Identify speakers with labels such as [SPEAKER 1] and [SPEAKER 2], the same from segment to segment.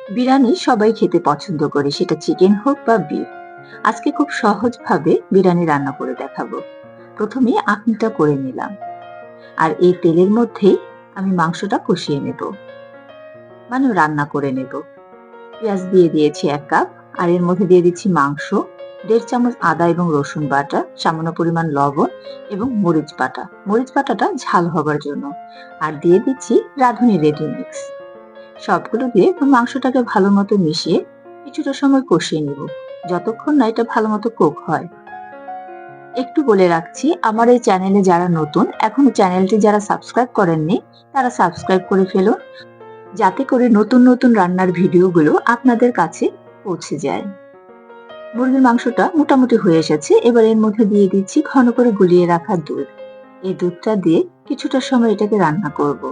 [SPEAKER 1] বিরিয়ানি সবাই খেতে পছন্দ করে, সেটা চিকেন হোক বা বিফ। আজকে খুব সহজভাবে বিরিয়ানি রান্না করে দেখাবো। প্রথমে আঁকনিটা করে নিলাম, আর এই তেলের মধ্যেই আমি মাংসটা কষিয়ে নেব, মানে রান্না করে নেব। পেঁয়াজ দিয়ে দিয়েছি 1 কাপ, আর এর মধ্যে দিয়ে দিচ্ছি মাংস, 1.5 চামচ আদা এবং রসুন বাটা, সামান্য পরিমাণ লবণ এবং মরিচ বাটা। মরিচ বাটাটা ঝাল হবার জন্য। আর দিয়ে দিচ্ছি রাঁধুনি রেডি মিক্স। সবগুলো দিয়ে মাংসটাকে ভালো মতো মিশিয়ে কিছুটা সময় কষিয়ে নেব, যতক্ষণ না এটা ভালো মতো কুক হয়। একটু বলে রাখছি, আমার এই চ্যানেলে যারা নতুন, এখনো চ্যানেলটি যারা সাবস্ক্রাইব করেননি, তারা সাবস্ক্রাইব করে ফেলুন, যাতে করে নতুন নতুন রান্নার ভিডিওগুলো আপনাদের কাছে পৌঁছে যায়। মুরগির মাংসটা মোটামুটি হয়ে এসেছে। এবার এর মধ্যে দিয়ে দিচ্ছি ঘন করে গুলিয়ে রাখা দুধ। এই দুধটা দিয়ে কিছুটা সময় এটাকে রান্না করব।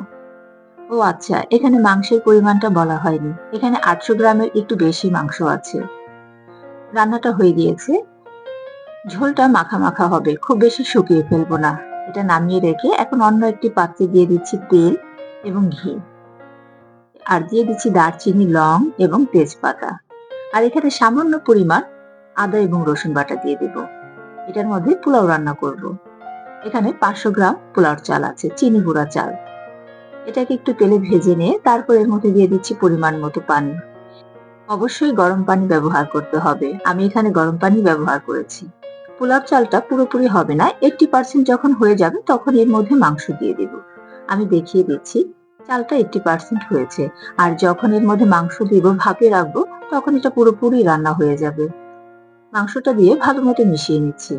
[SPEAKER 1] ও আচ্ছা, এখানে মাংসের পরিমাণটা বলা হয়নি। এখানে 800 গ্রামের একটু বেশি মাংস আছে। রান্নাটা হয়ে গিয়েছে। ঝোলটা মাখা মাখা হবে, খুব বেশি শুকিয়ে ফেলবো না। এটা নামিয়ে রেখে এখন অন্য একটি পাত্রে দিয়ে দিচ্ছি তেল এবং ঘি, আর দিয়ে দিচ্ছি দারচিনি, লং এবং তেজপাতা। আর এখানে সামান্য পরিমাণ আদা এবং রসুন বাটা দিয়ে দেব। এটার মধ্যে পোলাও রান্না করব। এখানে 500 গ্রাম পোলাও চাল আছে, চিনি গুঁড়া চাল। এটাকে একটু তেলে ভেজে নিয়ে তারপর এর মধ্যে দিয়ে দিচ্ছি পরিমাণ মতো পানি। অবশ্যই গরম পানি ব্যবহার করতে হবে। আমি এখানে গরম পানি ব্যবহার করেছি। পোলাও চালটা পুরোপুরি হবে না, 80% যখন হয়ে যাবে তখন এর মধ্যে মাংস দিয়ে দেব। আমি দেখিয়ে দিচ্ছি, চালটা 80% হয়েছে। আর যখন এর মধ্যে মাংস দেব, ভাপে রাখবো, তখন এটা পুরোপুরি রান্না হয়ে যাবে। মাংসটা দিয়ে ভালো মতো মিশিয়ে নিচ্ছি।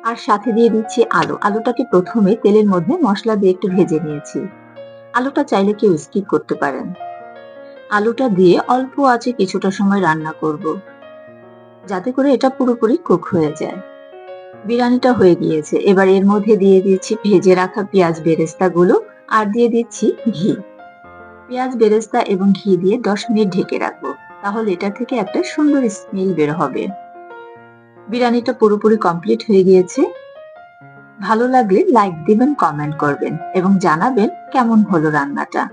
[SPEAKER 1] আর সাথে দিয়ে দিচ্ছি আলু। আলুটাকে প্রথমে তেলের মধ্যে মশলা দিয়ে একটু ভেজে নিয়েছি। আলুটা চাইলে কেউ স্কিপ করতে পারেন। আলুটা দিয়ে অল্প আঁচে কিছুটা সময় রান্না করব, যাতে করে এটা পুরোপুরি কুক হয়ে যায়। বিরিয়ানিটা হয়ে গিয়েছে। এবার এর মধ্যে দিয়ে দিচ্ছি ভেজে রাখা পেঁয়াজ বেরেস্তা গুলো, আর দিয়ে দিচ্ছি ঘি। পেঁয়াজ বেরেস্তা এবং ঘি দিয়ে 10 মিনিট ঢেকে রাখবো, তাহলে এটা থেকে একটা সুন্দর স্মেল বের হবে। বিরিয়ানিটা পুরোপুরি কমপ্লিট হয়ে গিয়েছে। ভালো লাগলে লাইক দিবেন, কমেন্ট করবেন এবং জানাবেন কেমন হলো রান্নাটা।